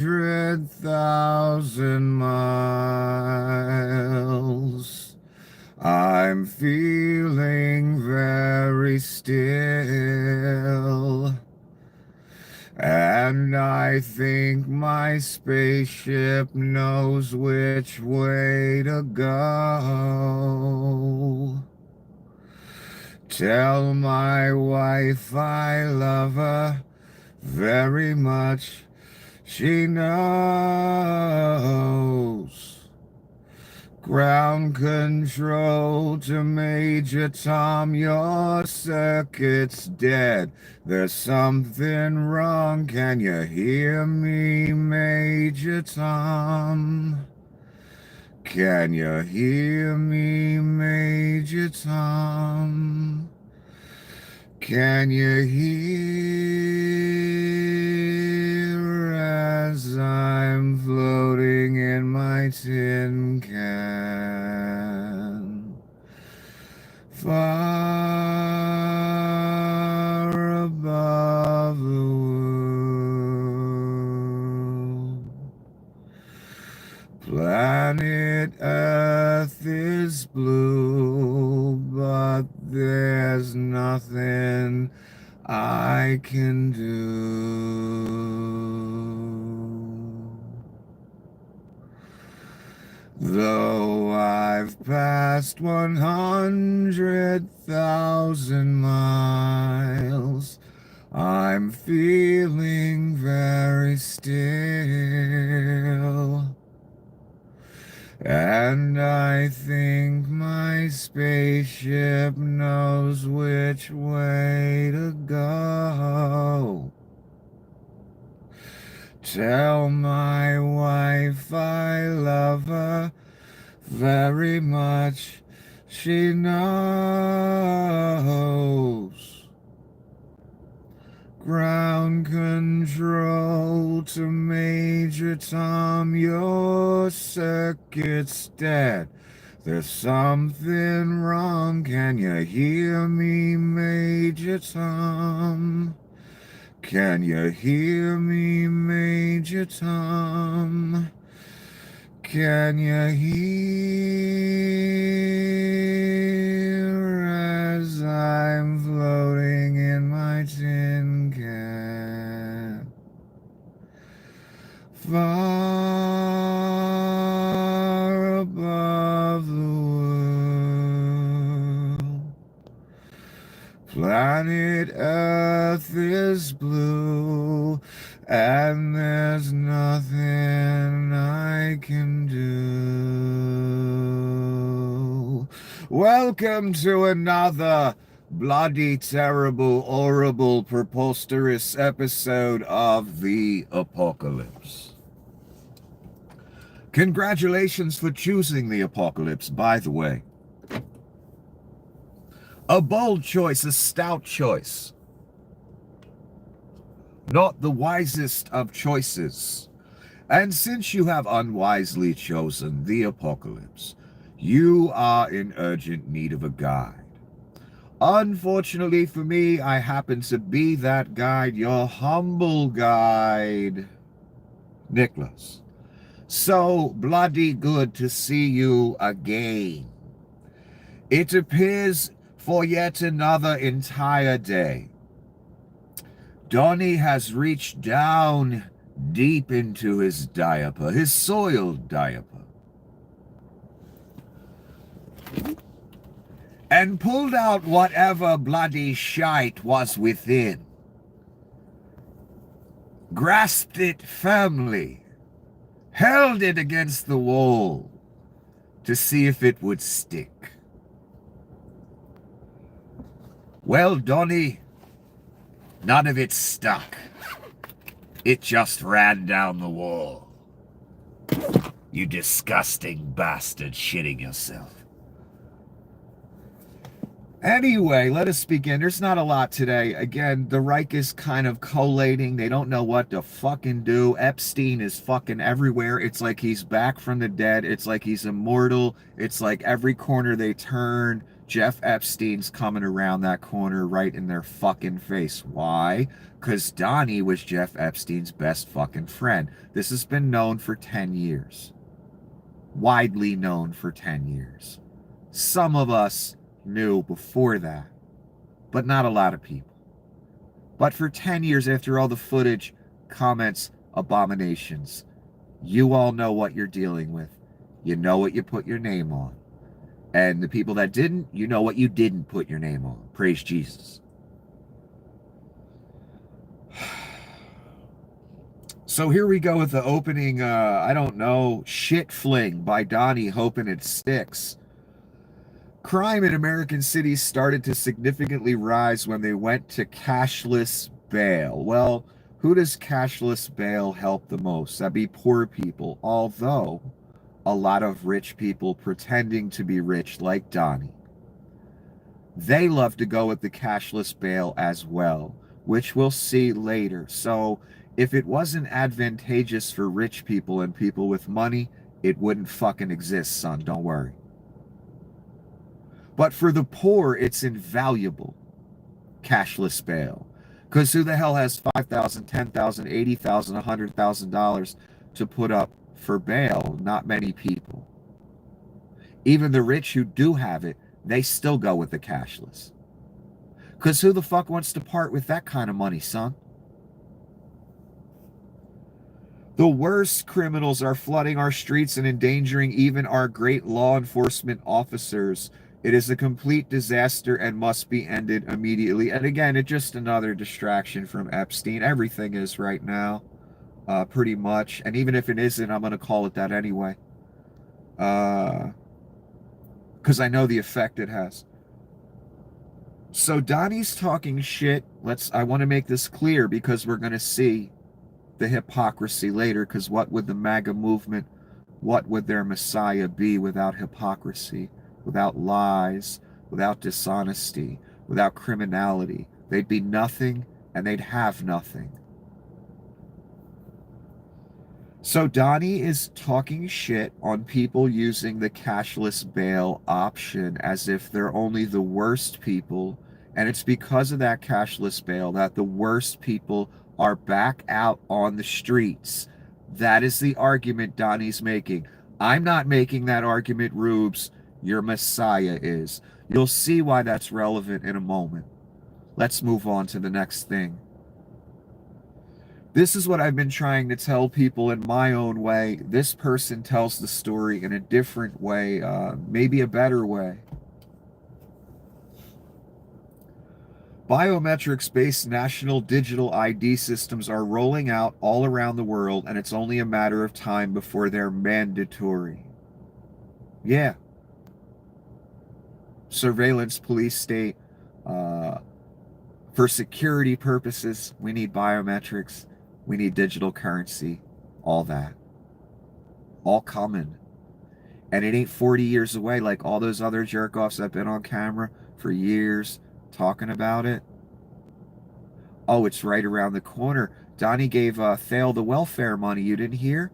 100,000 miles. I'm feeling very still, and I think my spaceship knows which way to go. Tell my wife I love her very much. She knows. Ground control to Major Tom, your circuit's dead. There's something wrong, can you hear me, Major Tom? Can you hear me, Major Tom? Can you hear as I'm floating in my tin can? Far above the world. Planet Earth is blue, but there's nothing I can do. Though I've passed 100,000 miles, I'm feeling very still. And I think my spaceship knows which way to go. Tell my wife I love her very much. She knows. Ground control to Major Tom, your circuit's dead. There's something wrong, can you hear me, Major Tom? Can you hear me, Major Tom? Can you hear as I'm floating in my tin can? Far above the world. Planet Earth is blue, and there's nothing I can do. Welcome to another bloody, terrible, horrible, preposterous episode of the Apocalypse. Congratulations for choosing the Apocalypse, by the way. A bold choice, a stout choice. Not the wisest of choices. And since you have unwisely chosen the Apocalypse, you are in urgent need of a guide. Unfortunately for me, I happen to be that guide, your humble guide, Nicholas. So bloody good to see you again. It appears for yet another entire day, Donnie has reached down deep into his diaper, his soiled diaper, and pulled out whatever bloody shite was within, grasped it firmly, held it against the wall to see if it would stick. Well, Donnie, none of it stuck. It just ran down the wall. You disgusting bastard shitting yourself. Anyway, let us begin. There's not a lot today. Again, the Reich is kind of collating. They don't know what to fucking do. Epstein is fucking everywhere. It's like he's back from the dead. It's like he's immortal. It's like every corner they turn, Jeff Epstein's coming around that corner right in their fucking face. Why? Because Donnie was Jeff Epstein's best fucking friend. This has been known for 10 years. Widely known for 10 years. Some of us knew before that, but not a lot of people. But for 10 years, after all the footage, comments, abominations, you all know what you're dealing with. You know what you put your name on. And the people that didn't, you know what you didn't put your name on. Praise Jesus. So here we go with the opening, I don't know, shit fling by Donnie, hoping it sticks. Crime in American cities started to significantly rise when they went to cashless bail. Well, who does cashless bail help the most? That'd be poor people, although a lot of rich people pretending to be rich, like Donnie, they love to go with the cashless bail as well, which we'll see later. So if it wasn't advantageous for rich people and people with money, it wouldn't fucking exist, son. Don't worry. But for the poor, it's invaluable, cashless bail. Because who the hell has $5,000, $10,000, $80,000, $100,000 to put up for bail? Not many people. Even the rich who do have it, they still go with the cashless. Because who the fuck wants to part with that kind of money, son? The worst criminals are flooding our streets and endangering even our great law enforcement officers. It is a complete disaster and must be ended immediately. And again, it's just another distraction from Epstein. Everything is right now, pretty much. And even if it isn't, I'm going to call it that anyway. Because I know the effect it has. So Donnie's talking shit. I want to make this clear because we're going to see the hypocrisy later. Because what would the MAGA movement, what would their Messiah be without hypocrisy? Without lies, without dishonesty, without criminality? They'd be nothing and they'd have nothing. So Donnie is talking shit on people using the cashless bail option as if they're only the worst people. And it's because of that cashless bail that the worst people are back out on the streets. That is the argument Donnie's making. I'm not making that argument, Rubes. Your Messiah is. You'll see why that's relevant in a moment. Let's move on to the next thing. This is what I've been trying to tell people in my own way. This person tells the story in a different way, maybe a better way. Biometrics-based national digital ID systems are rolling out all around the world, and it's only a matter of time before they're mandatory. Yeah. Surveillance police state. For security purposes, we need biometrics. We need digital currency. All that. All coming. And it ain't 40 years away like all those other jerk-offs that have been on camera for years talking about it. Oh, it's right around the corner. Donnie gave Thale the welfare money. You didn't hear?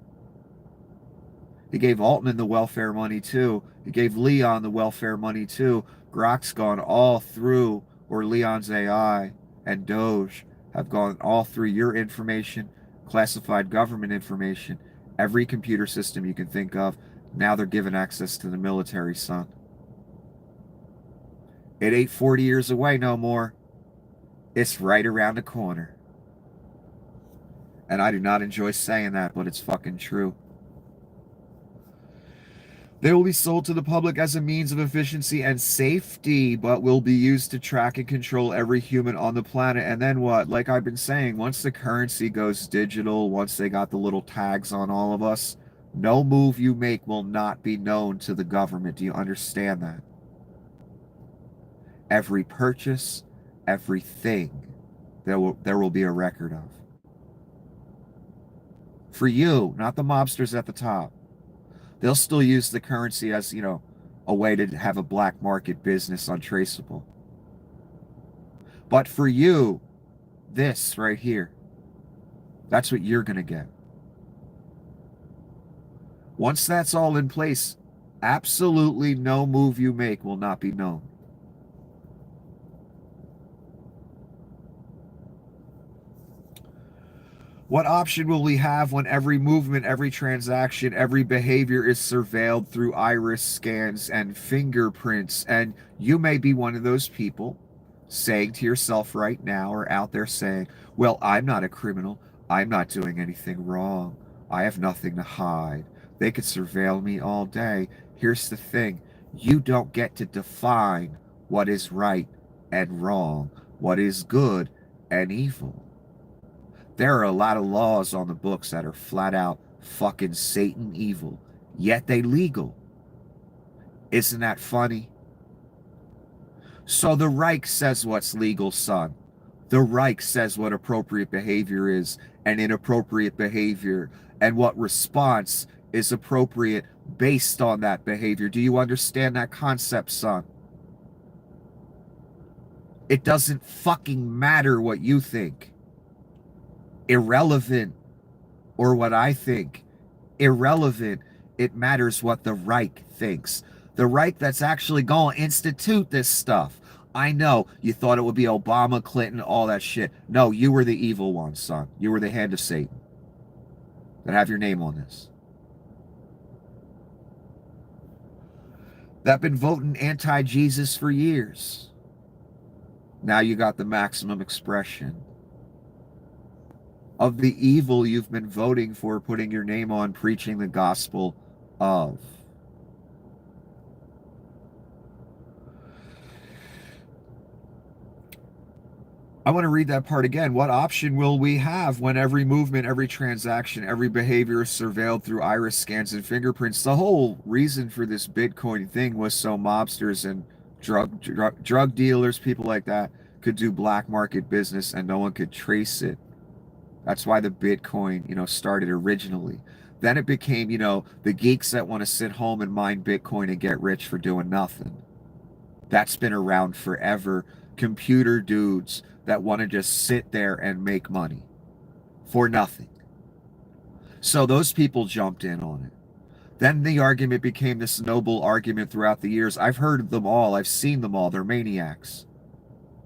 He gave Altman the welfare money too. He gave Leon the welfare money too. Grok's gone all through, or Leon's AI and Doge have gone all through your information, classified government information, every computer system you can think of. Now they're giving access to the military, son. It ain't 40 years away no more. It's right around the corner. And I do not enjoy saying that, but it's fucking true. They will be sold to the public as a means of efficiency and safety, but will be used to track and control every human on the planet. And then what? Like I've been saying, once the currency goes digital, once they got the little tags on all of us, no move you make will not be known to the government. Do you understand that? Every purchase, everything, there will be a record of. For you, not the mobsters at the top. They'll still use the currency as, a way to have a black market business untraceable. But for you, this right here, that's what you're going to get. Once that's all in place, absolutely no move you make will not be known. What option will we have when every movement, every transaction, every behavior is surveilled through iris scans and fingerprints? And you may be one of those people saying to yourself right now, or out there saying, well, I'm not a criminal. I'm not doing anything wrong. I have nothing to hide. They could surveil me all day. Here's the thing. You don't get to define what is right and wrong, what is good and evil. There are a lot of laws on the books that are flat out fucking Satan evil, yet they legal. Isn't that funny? So the Reich says what's legal, son. The Reich says what appropriate behavior is and inappropriate behavior, and what response is appropriate based on that behavior. Do you understand that concept, son? It doesn't fucking matter what you think. Irrelevant. Or what I think. Irrelevant. It matters what the Reich thinks. The Reich that's actually going to institute this stuff. I know you thought it would be Obama, Clinton, all that shit. No, you were the evil one, son. You were the hand of Satan that have your name on this. That been voting anti-Jesus for years. Now you got the maximum expression of the evil you've been voting for, putting your name on, preaching the gospel of. I want to read that part again. What option will we have when every movement, every transaction, every behavior is surveilled through iris scans and fingerprints? The whole reason for this Bitcoin thing was so mobsters and drug dealers, people like that, could do black market business and no one could trace it. That's why the Bitcoin, started originally. Then it became, the geeks that want to sit home and mine Bitcoin and get rich for doing nothing. That's been around forever. Computer dudes that want to just sit there and make money for nothing. So those people jumped in on it. Then the argument became this noble argument throughout the years. I've heard them all. I've seen them all. They're maniacs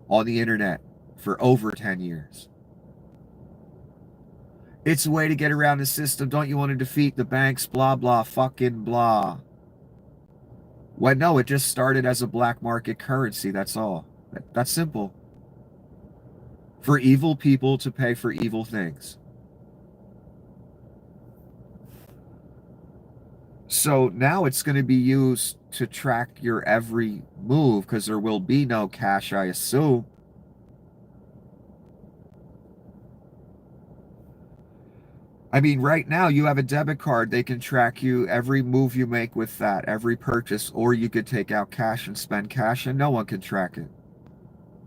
on the internet for over 10 years. It's a way to get around the system. Don't you want to defeat the banks? Blah, blah, fucking blah. Well, no, it just started as a black market currency. That's all. That's simple. For evil people to pay for evil things. So now it's going to be used to track your every move because there will be no cash, I assume. I mean, right now you have a debit card. They can track you every move you make with that, every purchase, or you could take out cash and spend cash and no one can track it.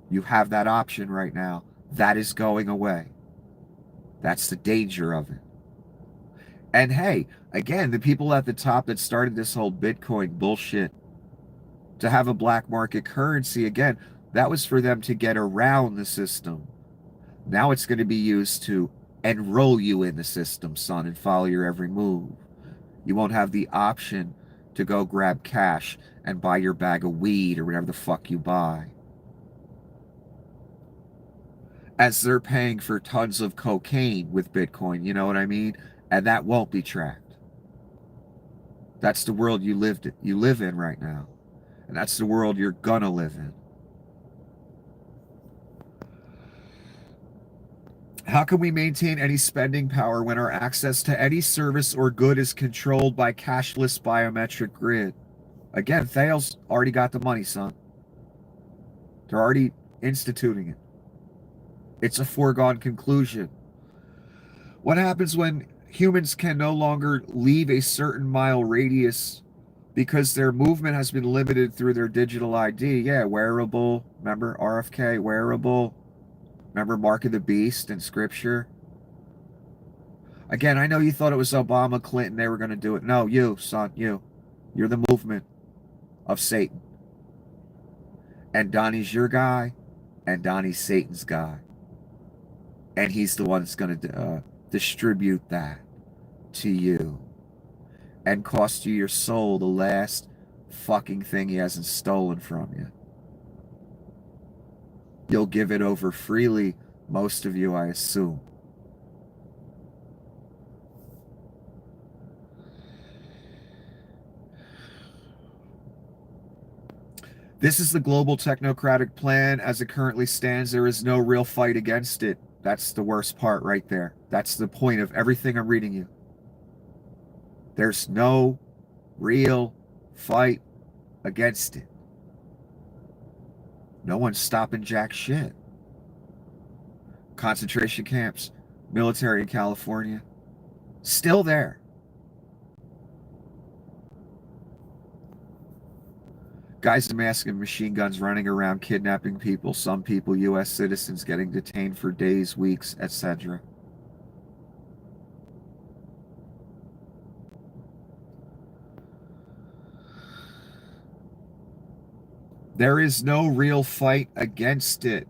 You have that option right now. That is going away. That's the danger of it. And hey, again, the people at the top that started this whole Bitcoin bullshit to have a black market currency, again, that was for them to get around the system. Now it's going to be used to enroll you in the system, son, and follow your every move. You won't have the option to go grab cash and buy your bag of weed or whatever the fuck you buy. As they're paying for tons of cocaine with Bitcoin, you know what I mean? And that won't be tracked. That's the world you live in right now. And that's the world you're gonna live in. How can we maintain any spending power when our access to any service or good is controlled by cashless biometric grid? Again, Thales already got the money, son. They're already instituting it. It's a foregone conclusion. What happens when humans can no longer leave a certain mile radius because their movement has been limited through their digital ID? Yeah, wearable. Remember RFK, wearable. Remember Mark of the Beast in Scripture? Again, I know you thought it was Obama, Clinton, they were going to do it. No, you, son, you. You're the movement of Satan. And Donnie's your guy, and Donnie's Satan's guy. And he's the one that's going to distribute that to you and cost you your soul, the last fucking thing he hasn't stolen from you. You'll give it over freely, most of you, I assume. This is the global technocratic plan as it currently stands. There is no real fight against it. That's the worst part right there. That's the point of everything I'm reading you. There's no real fight against it. No one's stopping jack shit. Concentration camps, military in California, still there. Guys in masks and machine guns running around kidnapping people, some people U.S. citizens getting detained for days, weeks, etc. There is no real fight against it.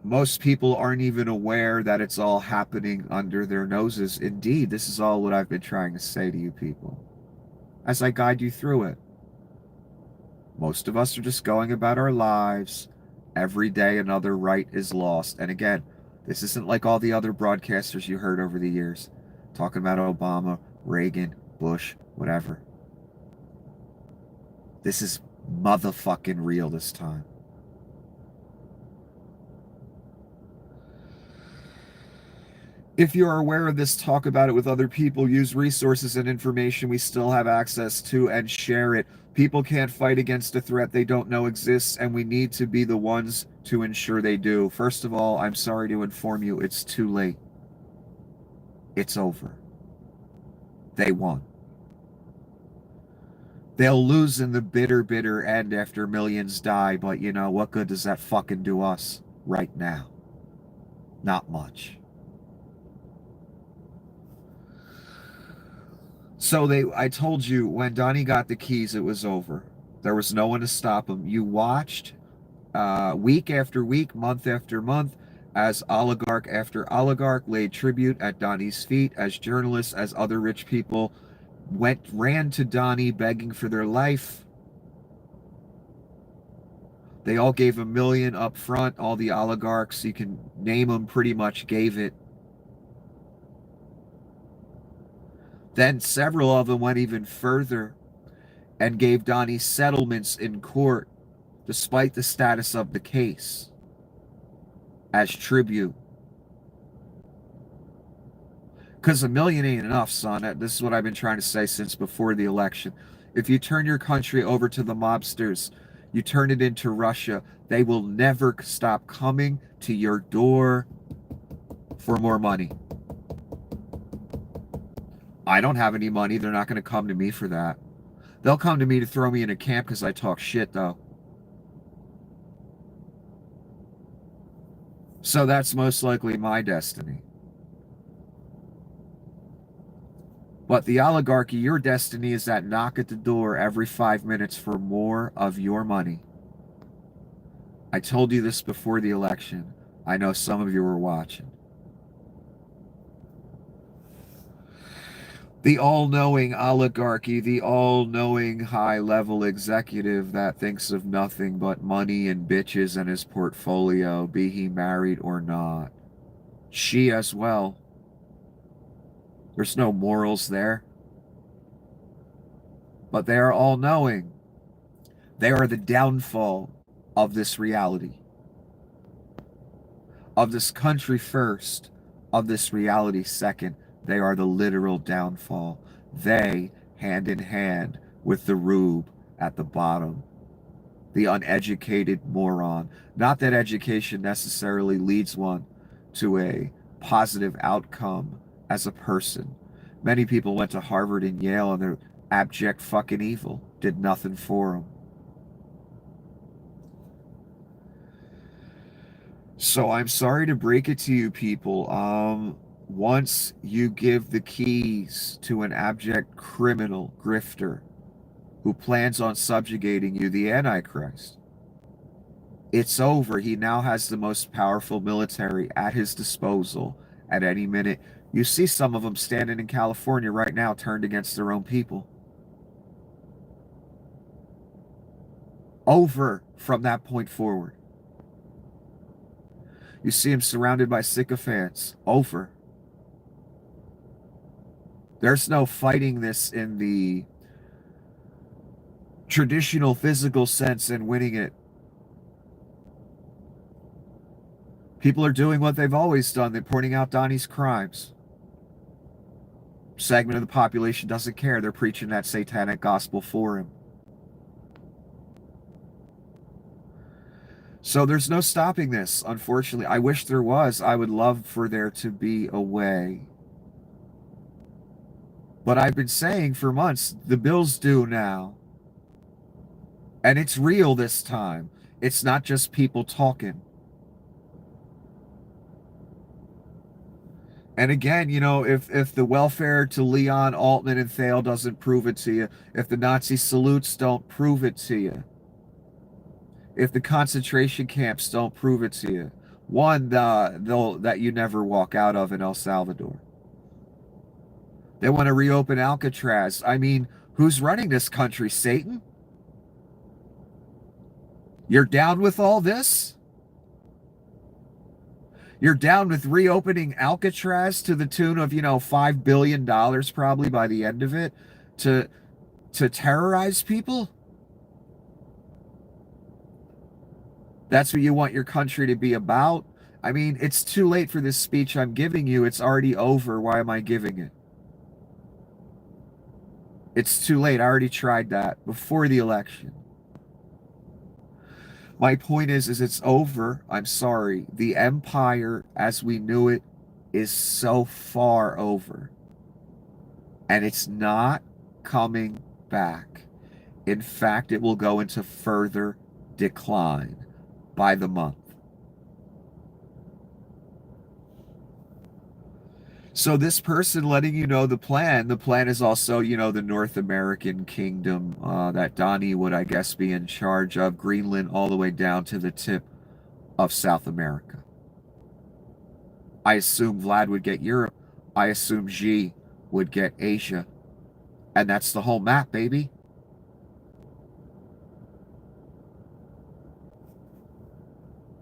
Most people aren't even aware that it's all happening under their noses. Indeed, this is all what I've been trying to say to you people as I guide you through it. Most of us are just going about our lives. Every day another right is lost. And again, this isn't like all the other broadcasters you heard over the years talking about Obama, Reagan, Bush, whatever. This is motherfucking real this time. If you are aware of this, talk about it with other people. Use resources and information we still have access to and share it. People can't fight against a threat they don't know exists, and we need to be the ones to ensure they do. First of all, I'm sorry to inform you, it's too late. It's over. They won. They'll lose in the bitter, bitter end after millions die, but you know, what good does that fucking do us right now? Not much. So I told you, when Donnie got the keys, it was over. There was no one to stop him. You watched week after week, month after month, as oligarch after oligarch laid tribute at Donnie's feet, as journalists, as other rich people ran to Donnie begging for their life. They all gave $1 million up front. All the oligarchs, you can name them, pretty much gave it. Then several of them went even further and gave Donnie settlements in court, despite the status of the case, as tribute. Because $1 million ain't enough, son. This is what I've been trying to say since before the election. If you turn your country over to the mobsters, you turn it into Russia, they will never stop coming to your door for more money. I don't have any money. They're not going to come to me for that. They'll come to me to throw me in a camp because I talk shit, though. So that's most likely my destiny. But the oligarchy, your destiny is that knock at the door every 5 minutes for more of your money. I told you this before the election. I know some of you were watching. The all-knowing oligarchy, the all-knowing high-level executive that thinks of nothing but money and bitches and his portfolio, be he married or not. She as well. There's no morals there. But they are all-knowing. They are the downfall of this reality. Of this country first, of this reality second. They are the literal downfall. They, hand in hand with the rube at the bottom. The uneducated moron. Not that education necessarily leads one to a positive outcome as a person. Many people went to Harvard and Yale and they're abject fucking evil. Did nothing for them. So I'm sorry to break it to you people. Once you give the keys to an abject criminal grifter who plans on subjugating you, the Antichrist, it's over. He now has the most powerful military at his disposal at any minute. You see some of them standing in California right now turned against their own people. Over from that point forward. You see him surrounded by sycophants. Over. There's no fighting this in the traditional physical sense and winning it. People are doing what they've always done. They're pointing out Donnie's crimes. Segment of the population doesn't care. They're preaching that satanic gospel for him. So there's no stopping this, unfortunately. I wish there was. I would love for there to be a way. But I've been saying for months, the bill's due now. And it's real this time. It's not just people talking. And again, you know, if the welfare to Leon, Altman, and Thale doesn't prove it to you, if the Nazi salutes don't prove it to you, if the concentration camps don't prove it to you, that you never walk out of in El Salvador. They want to reopen Alcatraz. I mean, who's running this country, Satan? You're down with all this? You're down with reopening Alcatraz to the tune of, $5 billion probably by the end of it to terrorize people? That's what you want your country to be about? I mean, it's too late for this speech I'm giving you. It's already over. Why am I giving it? It's too late. I already tried that before the election. My point is it's over. I'm sorry. The empire as we knew it is so far over. And it's not coming back. In fact, it will go into further decline by the month. So this person letting you know the plan is also, the North American kingdom that Donnie would, I guess, be in charge of, Greenland all the way down to the tip of South America. I assume Vlad would get Europe. I assume Xi would get Asia. And that's the whole map, baby.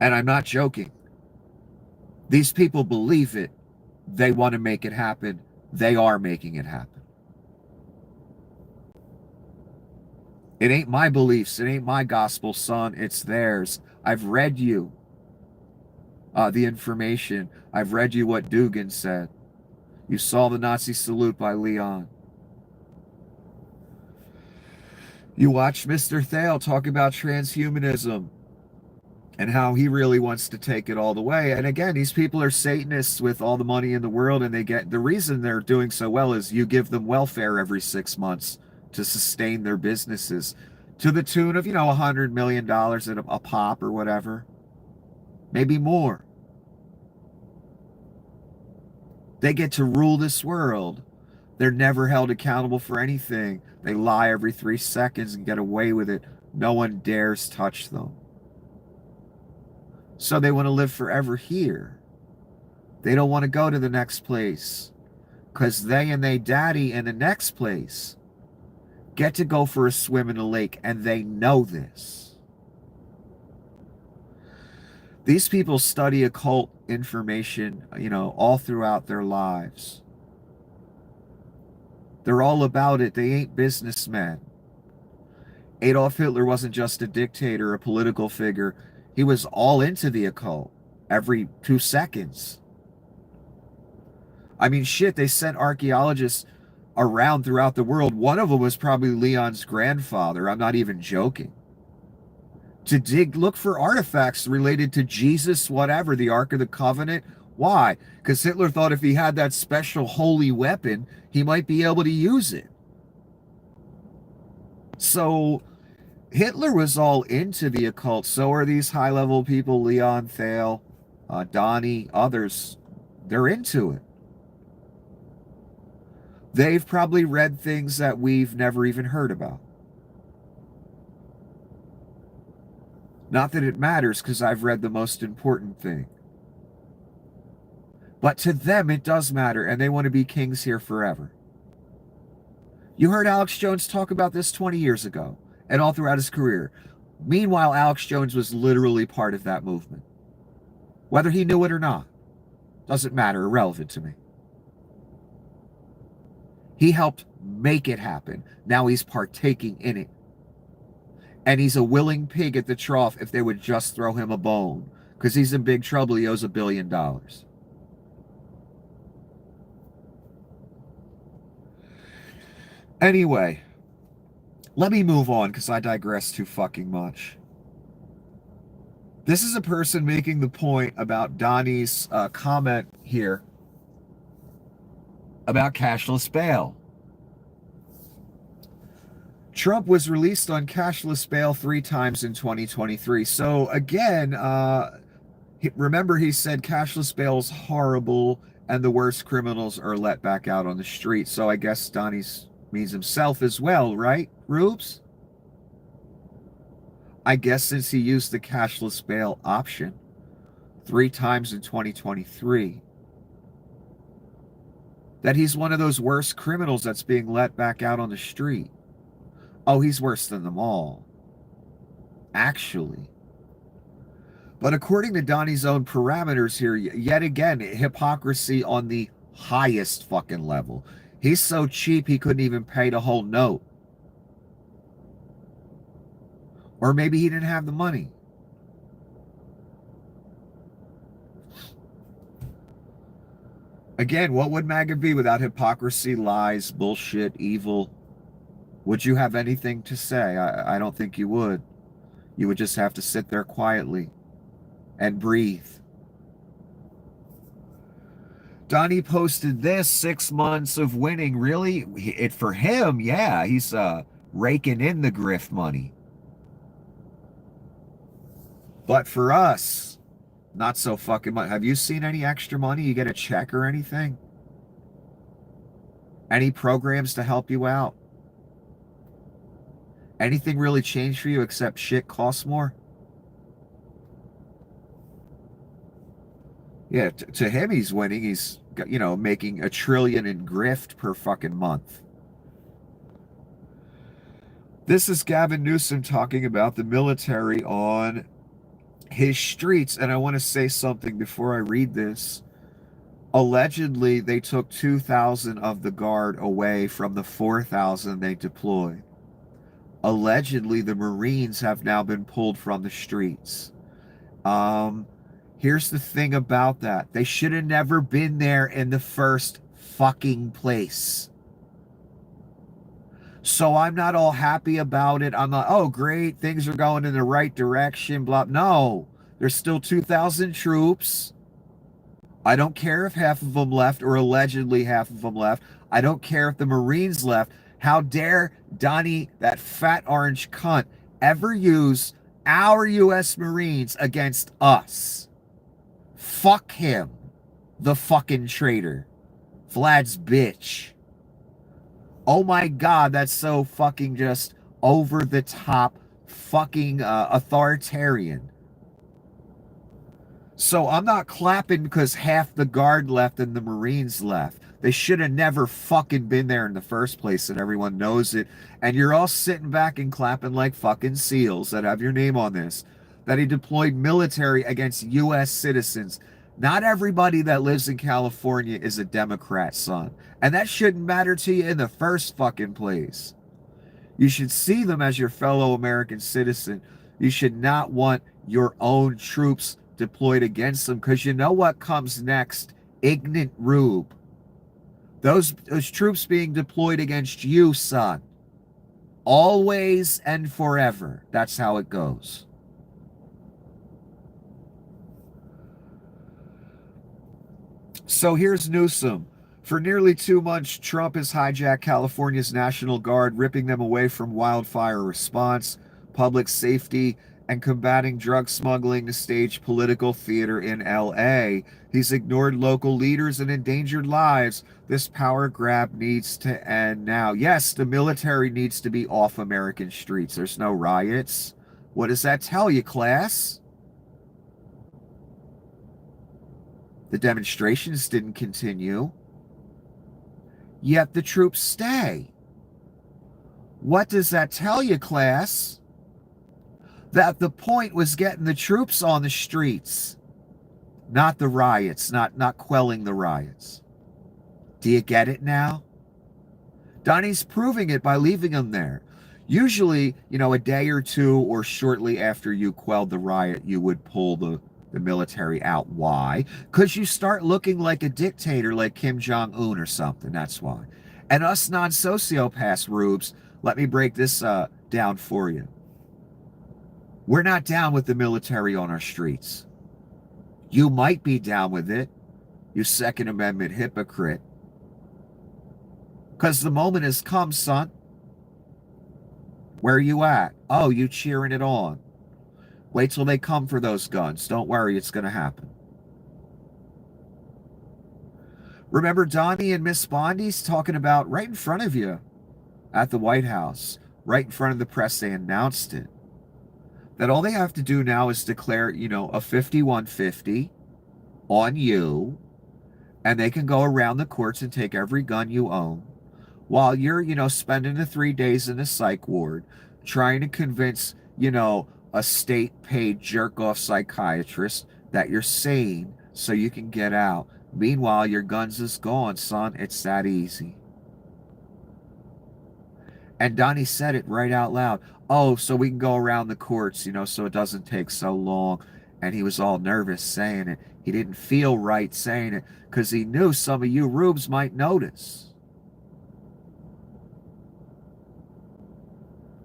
And I'm not joking. These people believe it. They want to make it happen. They are making it happen. It ain't my beliefs. It ain't my gospel, son. It's theirs. I've read you the information. I've read you what Dugan said. You saw the Nazi salute by Leon. You watched Mr. Thale talk about transhumanism and how he really wants to take it all the way. And again, these people are Satanists with all the money in the world, and the reason they're doing so well is you give them welfare every 6 months to sustain their businesses to the tune of, $100 million at a pop or whatever, maybe more. They get to rule this world. They're never held accountable for anything. They lie every 3 seconds and get away with it. No one dares touch them. So they want to live forever here. They don't want to go to the next place because they and they daddy in the next place get to go for a swim in a lake, and they know this. These people study occult information, all throughout their lives. They're all about it. They ain't businessmen. Adolf Hitler wasn't just a dictator, a political figure. He was all into the occult every 2 seconds. I mean, shit, they sent archaeologists around throughout the world. One of them was probably Leon's grandfather. I'm not even joking. To look for artifacts related to Jesus, whatever, the Ark of the Covenant. Why? Because Hitler thought if he had that special holy weapon, he might be able to use it. So Hitler was all into the occult. So are these high-level people, Leon, Thale, Donnie, others. They're into it. They've probably read things that we've never even heard about. Not that it matters, because I've read the most important thing. But to them, it does matter, and they want to be kings here forever. You heard Alex Jones talk about this 20 years ago, and all throughout his career. Meanwhile, Alex Jones was literally part of that movement. Whether he knew it or not, doesn't matter, irrelevant to me. He helped make it happen. Now he's partaking in it. And he's a willing pig at the trough if they would just throw him a bone. Because he's in big trouble. He owes $1 billion. Anyway, let me move on because I digress too fucking much. This is a person making the point about Donnie's comment here about cashless bail. Trump was released on cashless bail 3 times in 2023. So again, remember he said cashless bail is horrible and the worst criminals are let back out on the street. So I guess Donnie's means himself as well, right, Rubes? I guess since he used the cashless bail option 3 times in 2023, that he's one of those worst criminals that's being let back out on the street. Oh, he's worse than them all, actually. But according to Donnie's own parameters here, yet again, hypocrisy on the highest fucking level. He's so cheap he couldn't even pay the whole note. Or maybe he didn't have the money. Again, what would MAGA be without hypocrisy, lies, bullshit, evil? Would you have anything to say? I don't think you would. You would just have to sit there quietly and breathe. Donnie posted this, 6 months of winning. Really? It for him, yeah, he's raking in the grift money. But for us, not so fucking much. Have you seen any extra money? You get a check or anything? Any programs to help you out? Anything really changed for you except shit costs more? Yeah, to him, he's winning. He's, you know, making $1 trillion in grift per fucking month. This is Gavin Newsom talking about the military on his streets. And I want to say something before I read this. Allegedly, they took 2,000 of the Guard away from the 4,000 they deployed. Allegedly, the Marines have now been pulled from the streets. Here's the thing about that. They should have never been there in the first fucking place. So I'm not all happy about it. I'm not, oh, great, things are going in the right direction, blah. No, there's still 2,000 troops. I don't care if half of them left or allegedly half of them left. I don't care if the Marines left. How dare Donnie, that fat orange cunt, ever use our U.S. Marines against us? Fuck him, the fucking traitor. Vlad's bitch. Oh my God, that's so fucking just over the top fucking authoritarian. So I'm not clapping because half the Guard left and the Marines left. They should have never fucking been there in the first place, and everyone knows it. And you're all sitting back and clapping like fucking seals that have your name on this. That he deployed military against U.S. citizens. Not everybody that lives in California is a Democrat, son. And that shouldn't matter to you in the first fucking place. You should see them as your fellow American citizen. You should not want your own troops deployed against them, because you know what comes next? Ignorant Rube. Those troops being deployed against you, son. Always and forever. That's how it goes. So here's Newsom. For nearly 2 months, Trump has hijacked California's National Guard, ripping them away from wildfire response, public safety, and combating drug smuggling to stage political theater in L.A. He's ignored local leaders and endangered lives. This power grab needs to end now. Yes, the military needs to be off American streets. There's no riots. What does that tell you, class? The demonstrations didn't continue. Yet the troops stay. What does that tell you, class? That the point was getting the troops on the streets, not the riots, not quelling the riots. Do you get it now? Donnie's proving it by leaving them there. Usually, a day or two or shortly after you quelled the riot, you would pull the military out. Why? Because you start looking like a dictator like Kim Jong-un or something. That's why. And us non-sociopaths, rubes, let me break this down for you. We're not down with the military on our streets. You might be down with it, you Second Amendment hypocrite. Because the moment has come, son. Where are you at? Oh, you cheering it on. Wait till they come for those guns. Don't worry, it's going to happen. Remember Donnie and Miss Bondi's talking about right in front of you at the White House, right in front of the press, they announced it. That all they have to do now is declare, a 5150 on you, and they can go around the courts and take every gun you own while you're, spending the 3 days in a psych ward trying to convince, a state-paid jerk-off psychiatrist that you're sane so you can get out. Meanwhile, your guns is gone, son. It's that easy. And Donnie said it right out loud. Oh, so we can go around the courts, so it doesn't take so long. And he was all nervous saying it. He didn't feel right saying it because he knew some of you rubes might notice.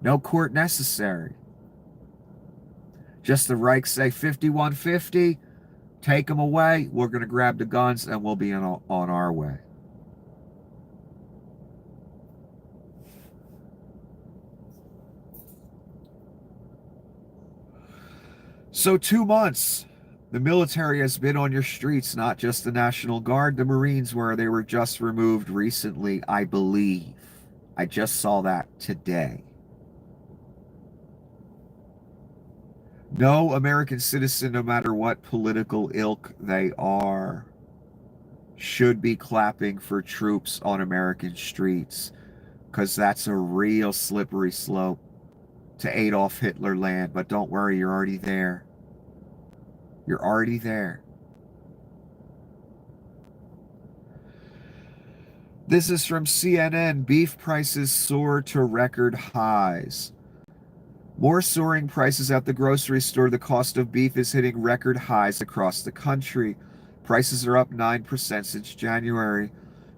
No court necessary. Just the Reich say 5150, take them away. We're going to grab the guns and we'll be on our way. So 2 months, the military has been on your streets, not just the National Guard, the Marines, where they were just removed recently, I believe. I just saw that today. No American citizen, no matter what political ilk they are, should be clapping for troops on American streets, because that's a real slippery slope to Adolf Hitler land. But don't worry, you're already there. You're already there. This is from CNN. Beef prices soar to record highs. More soaring prices at the grocery store. The cost of beef is hitting record highs across the country. Prices are up 9% since January.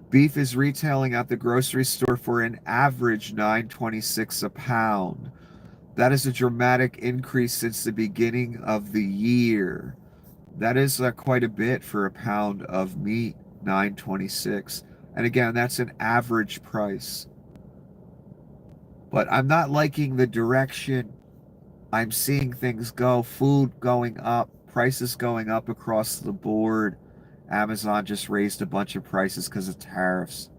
Beef is retailing at the grocery store for an average $9.26 a pound. That is a dramatic increase since the beginning of the year. That is quite a bit for a pound of meat, $9.26. And again, that's an average price. But I'm not liking the direction I'm seeing things go. Food going up, prices going up across the board. Amazon just raised a bunch of prices because of tariffs.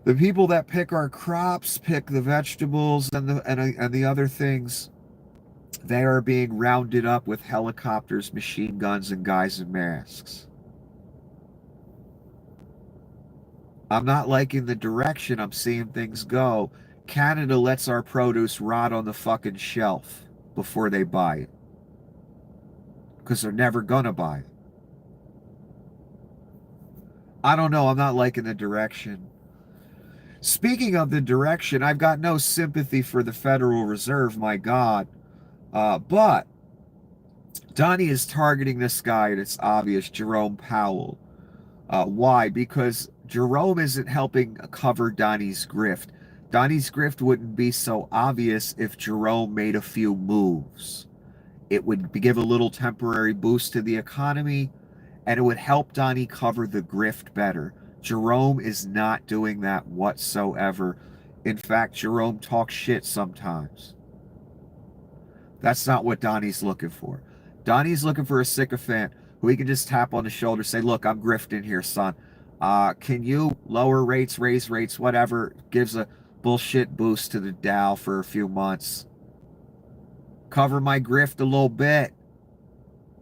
The people that pick our crops, pick the vegetables and the other things, they are being rounded up with helicopters, machine guns, and guys in masks. I'm not liking the direction I'm seeing things go. Canada lets our produce rot on the fucking shelf before they buy it, because they're never gonna buy it. I don't know. I'm not liking the direction. Speaking of the direction, I've got no sympathy for the Federal Reserve, my God. But Donnie is targeting this guy, and it's obvious, Jerome Powell. Why? Because Jerome isn't helping cover Donnie's grift. Donnie's grift wouldn't be so obvious if Jerome made a few moves. It would give a little temporary boost to the economy, and it would help Donnie cover the grift better. Jerome is not doing that whatsoever. In fact, Jerome talks shit sometimes. That's not what Donnie's looking for. Donnie's looking for a sycophant who he can just tap on the shoulder, say, look, I'm grifting here, son. Can you lower rates, raise rates, whatever? Gives a bullshit boost to the Dow for a few months. Cover my grift a little bit.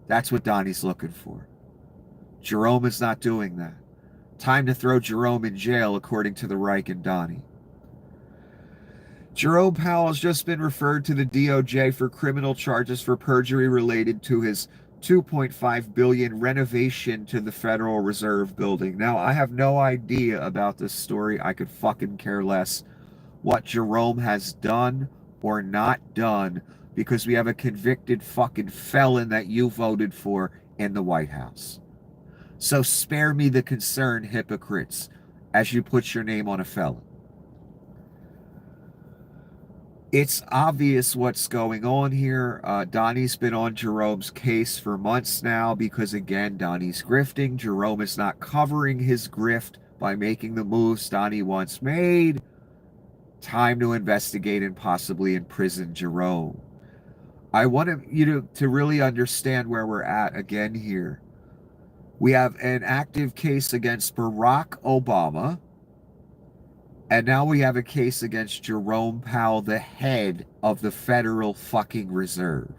That's what Donnie's looking for. Jerome is not doing that. Time to throw Jerome in jail, according to the Reich and Donnie. Jerome Powell has just been referred to the DOJ for criminal charges for perjury related to his $2.5 billion renovation to the Federal Reserve building. Now, I have no idea about this story. I could fucking care less what Jerome has done or not done because we have a convicted fucking felon that you voted for in the White House. So spare me the concern, hypocrites, as you put your name on a felon. It's obvious what's going on here. Donnie's been on Jerome's case for months now because, again, Donnie's grifting. Jerome is not covering his grift by making the moves Donnie once made. Time to investigate and possibly imprison Jerome. I want you to really understand where we're at again here. We have an active case against Barack Obama, and now we have a case against Jerome Powell, the head of the Federal fucking Reserve.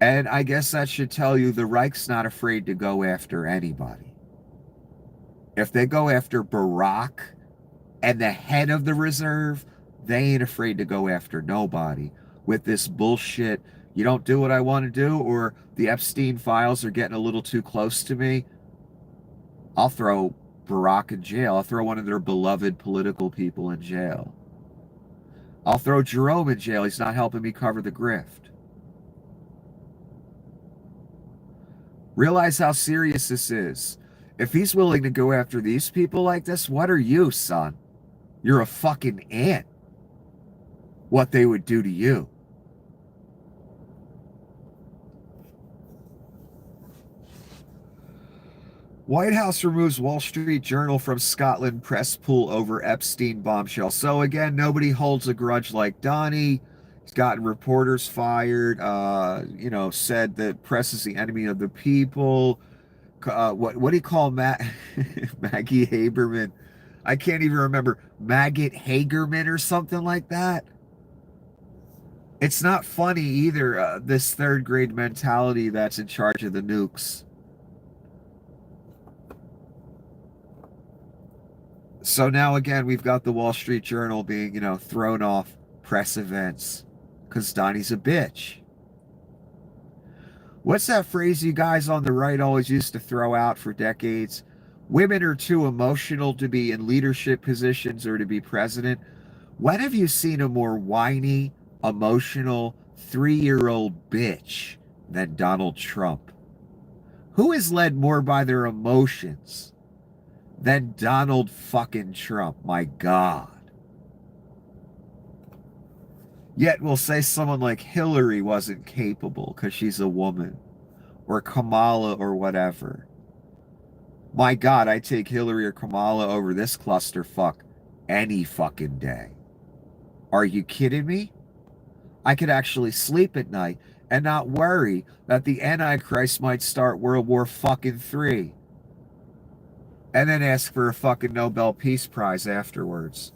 And I guess that should tell you the Reich's not afraid to go after anybody. If they go after Barack and the head of the reserve, they ain't afraid to go after nobody with this bullshit. You don't do what I want to do, or the Epstein files are getting a little too close to me. I'll throw Barack in jail. I'll throw one of their beloved political people in jail. I'll throw Jerome in jail. He's not helping me cover the grift. Realize how serious this is. If he's willing to go after these people like this, what are you, son? You're a fucking ant. What they would do to you. White House removes Wall Street Journal from Scotland press pool over Epstein bombshell. So again, nobody holds a grudge like Donnie. He's gotten reporters fired, said that press is the enemy of the people. What do you call Maggie Haberman? I can't even remember. Maggot Hagerman or something like that. It's not funny either, this third grade mentality that's in charge of the nukes. So now again, we've got the Wall Street Journal being, thrown off press events because Donnie's a bitch. What's that phrase you guys on the right always used to throw out for decades? Women are too emotional to be in leadership positions or to be president. When have you seen a more whiny, emotional, 3-year-old bitch than Donald Trump? Who is led more by their emotions than Donald fucking Trump? My God. Yet we'll say someone like Hillary wasn't capable because she's a woman, or Kamala or whatever. My God, I take Hillary or Kamala over this clusterfuck any fucking day. Are you kidding me? I could actually sleep at night and not worry that the Antichrist might start World War fucking III. And then ask for a fucking Nobel Peace Prize afterwards.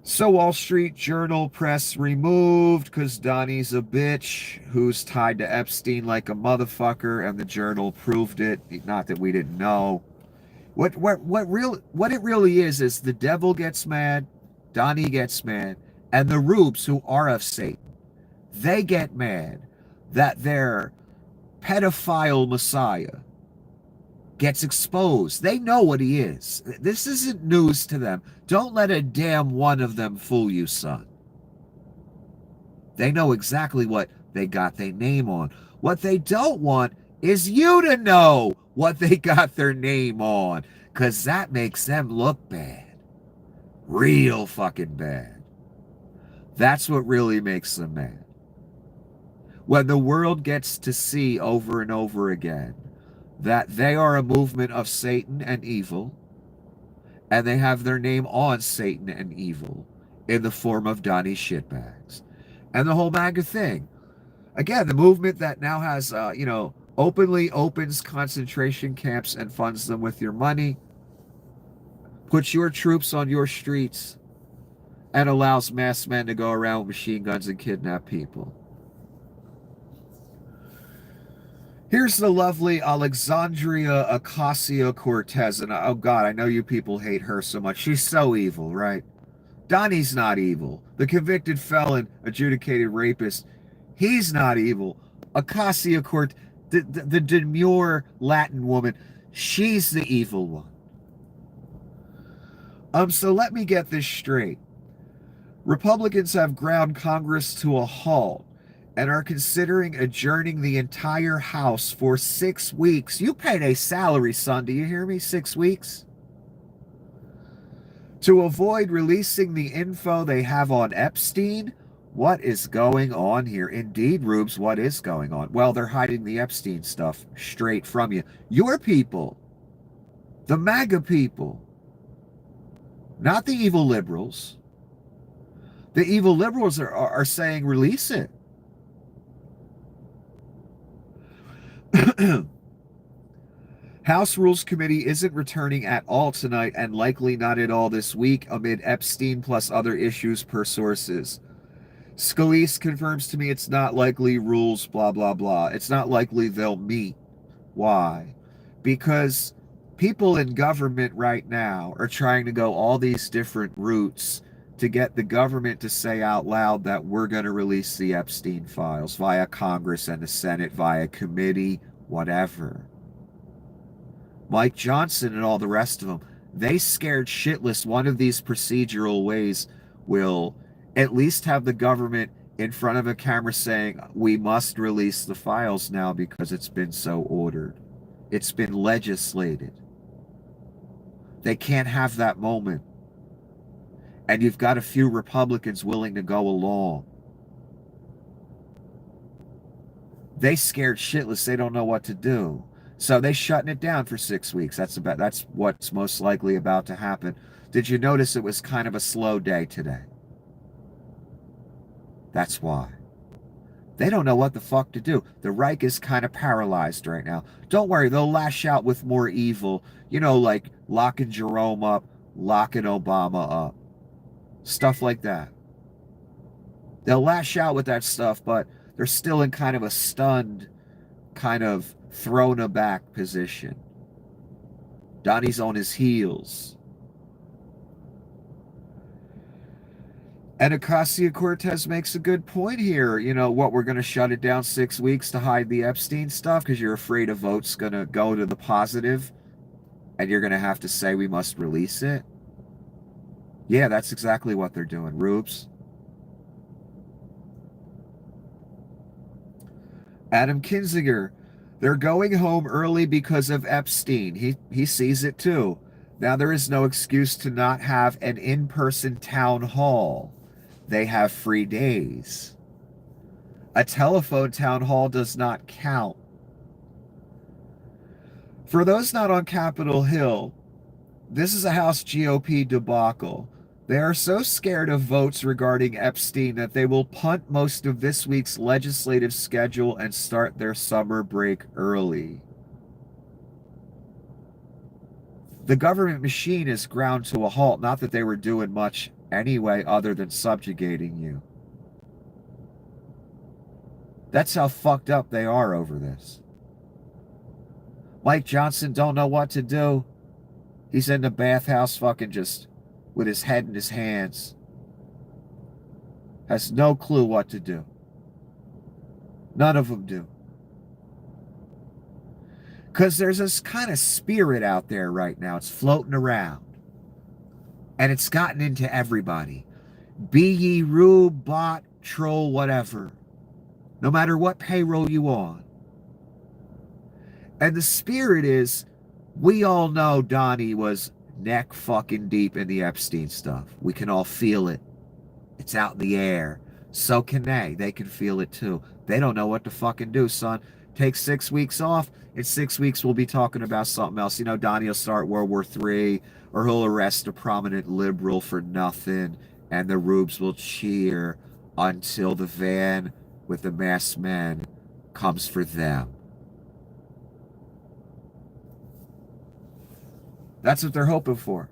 So Wall Street Journal press removed because Donnie's a bitch who's tied to Epstein like a motherfucker, and the Journal proved it. Not that we didn't know. What it really is the devil gets mad, Donnie gets mad, and the rubes who are of Satan, they get mad that their pedophile Messiah gets exposed. They know what he is. This isn't news to them. Don't let a damn one of them fool you, son. They know exactly what they got their name on. What they don't want is you to know what they got their name on, because that makes them look bad. Real fucking bad. That's what really makes them mad. When the world gets to see over and over again that they are a movement of Satan and evil, and they have their name on Satan and evil in the form of Donnie shitbags. And the whole MAGA thing. Again, the movement that now has, openly opens concentration camps and funds them with your money, puts your troops on your streets, and allows masked men to go around with machine guns and kidnap people. Here's the lovely Alexandria Ocasio-Cortez. And oh God, I know you people hate her so much. She's so evil, right? Donnie's not evil. The convicted felon, adjudicated rapist, he's not evil. Ocasio-Cortez, the demure Latin woman, She's the evil one. So let me get this straight. Republicans have ground Congress to a halt and are considering adjourning the entire House for 6 weeks. You paid a salary, son. Do you hear me? 6 weeks? To avoid releasing the info they have on Epstein. What is going on here? Indeed, Rubes, what is going on? Well, they're hiding the Epstein stuff straight from you. Your people, the MAGA people, not the evil liberals. The evil liberals are saying release it. House Rules Committee isn't returning at all tonight and likely not at all this week amid Epstein plus other issues per sources. Scalise confirms to me it's not likely rules, blah, blah, blah. It's not likely they'll meet. Why? Because people in government right now are trying to go all these different routes to get the government to say out loud that we're going to release the Epstein files via Congress and the Senate, via committee, whatever. Mike Johnson and all the rest of them, they scared shitless. One of these procedural ways will at least have the government in front of a camera saying, we must release the files now because it's been so ordered. It's been legislated. They can't have that moment. And you've got a few Republicans willing to go along. They scared shitless. They don't know what to do. So they shutting it down for 6 weeks. That's what's most likely about to happen. Did you notice it was kind of a slow day today? That's why. They don't know what the fuck to do. The Reich is kind of paralyzed right now. Don't worry, they'll lash out with more evil. You know, like locking Jerome up, locking Obama up. Stuff like that. They'll lash out with that stuff, but they're still in kind of a stunned, kind of thrown aback position. Donnie's on his heels. And Ocasio-Cortez makes a good point here. You know, what, we're going to shut it down 6 weeks to hide the Epstein stuff because you're afraid a vote's going to go to the positive and you're going to have to say we must release it? Yeah, that's exactly what they're doing, Rubes. Adam Kinzinger, they're going home early because of Epstein. He sees it too. Now there is no excuse to not have an in-person town hall. They have free days. A telephone town hall does not count. For those not on Capitol Hill, this is a House GOP debacle. They are so scared of votes regarding Epstein that they will punt most of this week's legislative schedule and start their summer break early. The government machine is ground to a halt, not that they were doing much anyway other than subjugating you. That's how fucked up they are over this. Mike Johnson don't know what to do. He's in the bathhouse fucking just with his head in his hands. Has no clue what to do. None of them do. Because there's this kind of spirit out there right now. It's floating around. And it's gotten into everybody. Be ye rube, bot, troll, whatever. No matter what payroll you on. And the spirit is, we all know Donnie was neck fucking deep in the Epstein stuff. We can all feel it. It's out in the air. So can they. They can feel it too. They don't know what to fucking do, son. Take 6 weeks off. In 6 weeks, we'll be talking about something else. You know, Donnie will start World War III, or he'll arrest a prominent liberal for nothing, and the rubes will cheer until the van with the masked men comes for them. That's what they're hoping for.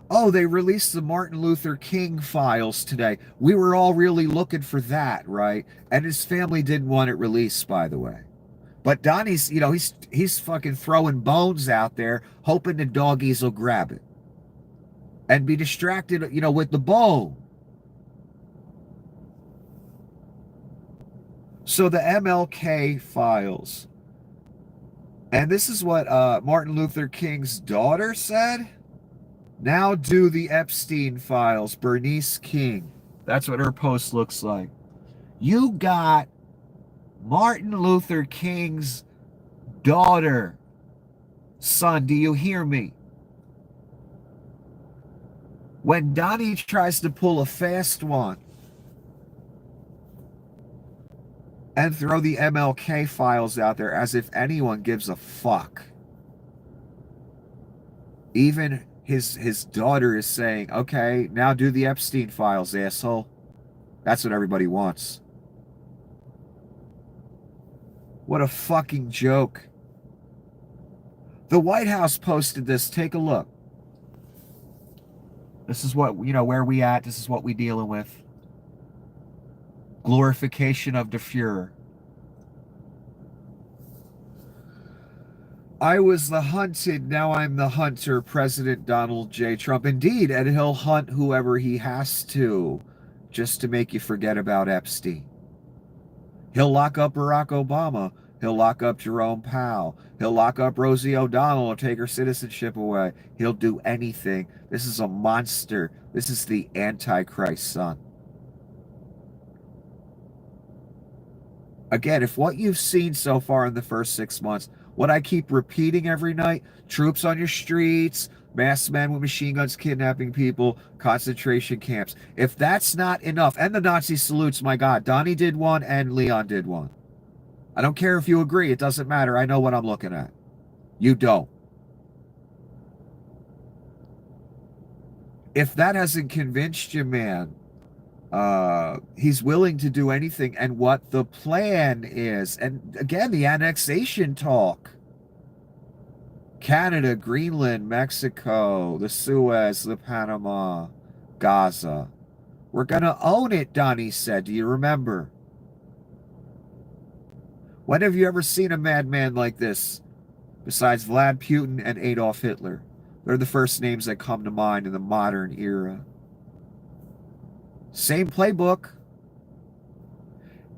Oh, they released the Martin Luther King files today. We were all really looking for that, right? And his family didn't want it released, by the way. But Donnie's, you know, he's fucking throwing bones out there, hoping the doggies will grab it. And be distracted, you know, with the bone. So the MLK files. And this is what Martin Luther King's daughter said. Now do the Epstein files, Bernice King. That's what her post looks like. You got Martin Luther King's daughter. Son, do you hear me? When Donnie tries to pull a fast one and throw the MLK files out there as if anyone gives a fuck. Even his daughter is saying, okay, now do the Epstein files, asshole. That's what everybody wants. What a fucking joke. The White House posted this. Take a look. This is what, where we at. This is what we dealing with. Glorification of the Fuhrer. I was the hunted, now I'm the hunter, President Donald J. Trump. Indeed, and he'll hunt whoever he has to, just to make you forget about Epstein. He'll lock up Barack Obama. He'll lock up Jerome Powell. He'll lock up Rosie O'Donnell or take her citizenship away. He'll do anything. This is a monster. This is the Antichrist, son. Again, if what you've seen so far in the first 6 months, what I keep repeating every night, troops on your streets, masked men with machine guns kidnapping people, concentration camps. If that's not enough, and the Nazi salutes, my God, Donnie did one and Leon did one. I don't care if you agree. It doesn't matter. I know what I'm looking at. You don't. If that hasn't convinced you, man, he's willing to do anything, and what the plan is. And again, the annexation talk. Canada, Greenland, Mexico, the Suez, the Panama, Gaza. We're going to own it, Donnie said. Do you remember? When have you ever seen a madman like this? Besides Vlad Putin and Adolf Hitler. They're the first names that come to mind in the modern era. Same playbook.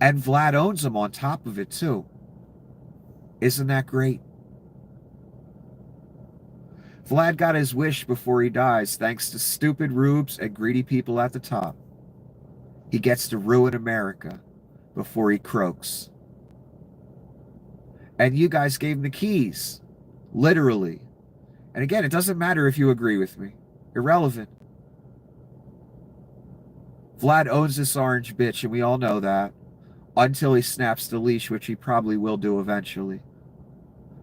And Vlad owns them on top of it, too. Isn't that great? Vlad got his wish before he dies, thanks to stupid rubes and greedy people at the top. He gets to ruin America before he croaks. And you guys gave him the keys. Literally. And again, it doesn't matter if you agree with me. Irrelevant. Vlad owns this orange bitch, and we all know that. Until he snaps the leash, which he probably will do eventually.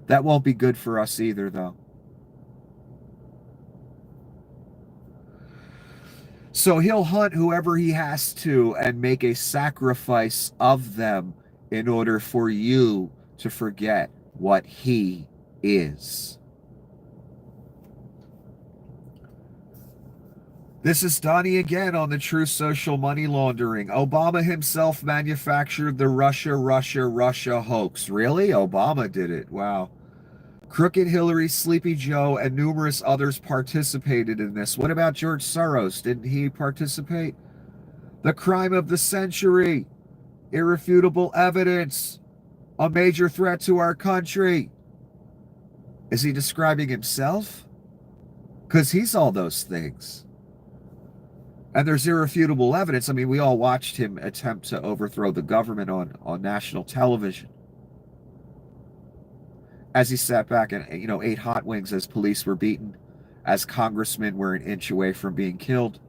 That won't be good for us either, though. So he'll hunt whoever he has to and make a sacrifice of them in order for you to forget what he is. This is Donnie again on the true social money laundering. Obama himself manufactured the Russia hoax. Really? Obama did it. Wow. Crooked Hillary, Sleepy Joe, and numerous others participated in this. What about George Soros? Didn't he participate? The crime of the century. Irrefutable evidence. A major threat to our country. Is he describing himself? Because he's all those things. And there's irrefutable evidence. I mean, we all watched him attempt to overthrow the government on national television. As he sat back and, ate hot wings as police were beaten, as congressmen were an inch away from being killed.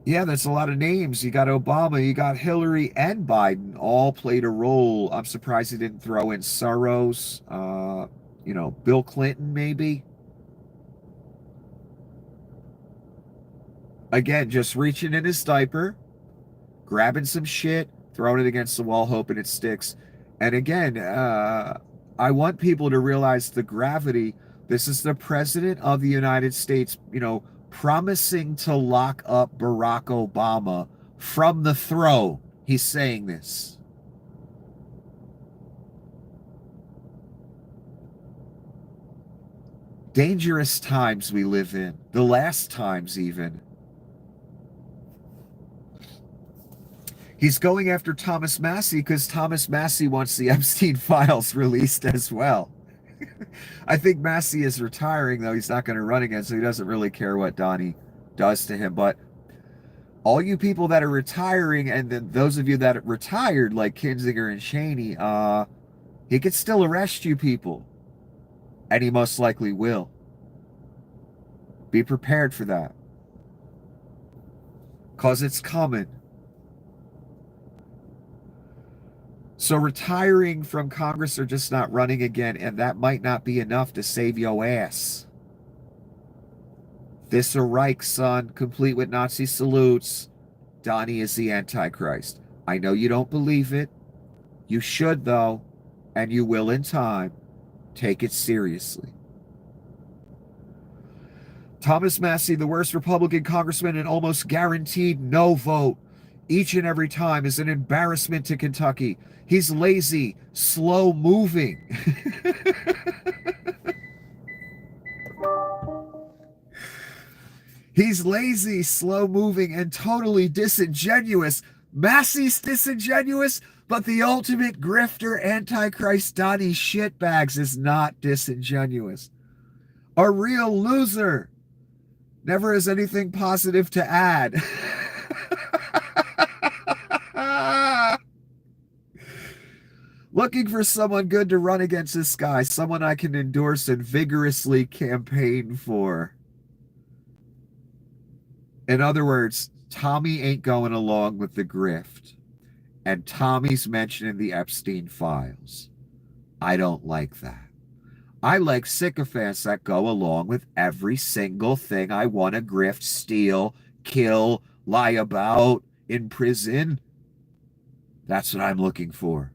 Yeah, that's a lot of names. You got Obama, you got Hillary, and Biden all played a role. I'm surprised he didn't throw in Soros, Bill Clinton, maybe. Again, just reaching in his diaper, grabbing some shit, throwing it against the wall, hoping it sticks. And again, I want people to realize the gravity. This is the president of the United States, promising to lock up Barack Obama from the throne. He's saying this. Dangerous times we live in. The last times even. He's going after Thomas Massie because Thomas Massie wants the Epstein files released as well. I think Massie is retiring, though. He's not going to run again, so he doesn't really care what Donnie does to him. But all you people that are retiring, and then those of you that retired, like Kinzinger and Cheney, he could still arrest you people. And he most likely will. Be prepared for that. Because it's coming. So retiring from Congress or just not running again, and that might not be enough to save your ass. This a Reich, son, complete with Nazi salutes. Donnie is the Antichrist. I know you don't believe it. You should, though, and you will in time. Take it seriously. Thomas Massie, the worst Republican congressman, and almost guaranteed no vote each and every time, is an embarrassment to Kentucky. He's lazy, slow moving. He's lazy, slow moving, and totally disingenuous. Massie's disingenuous, but the ultimate grifter, Antichrist Donnie shitbags is not disingenuous. A real loser. Never has anything positive to add. Looking for someone good to run against this guy, someone I can endorse and vigorously campaign for. In other words, Tommy ain't going along with the grift. And Tommy's mentioning the Epstein files. I don't like that. I like sycophants that go along with every single thing I want to grift, steal, kill, lie about, imprison. That's what I'm looking for,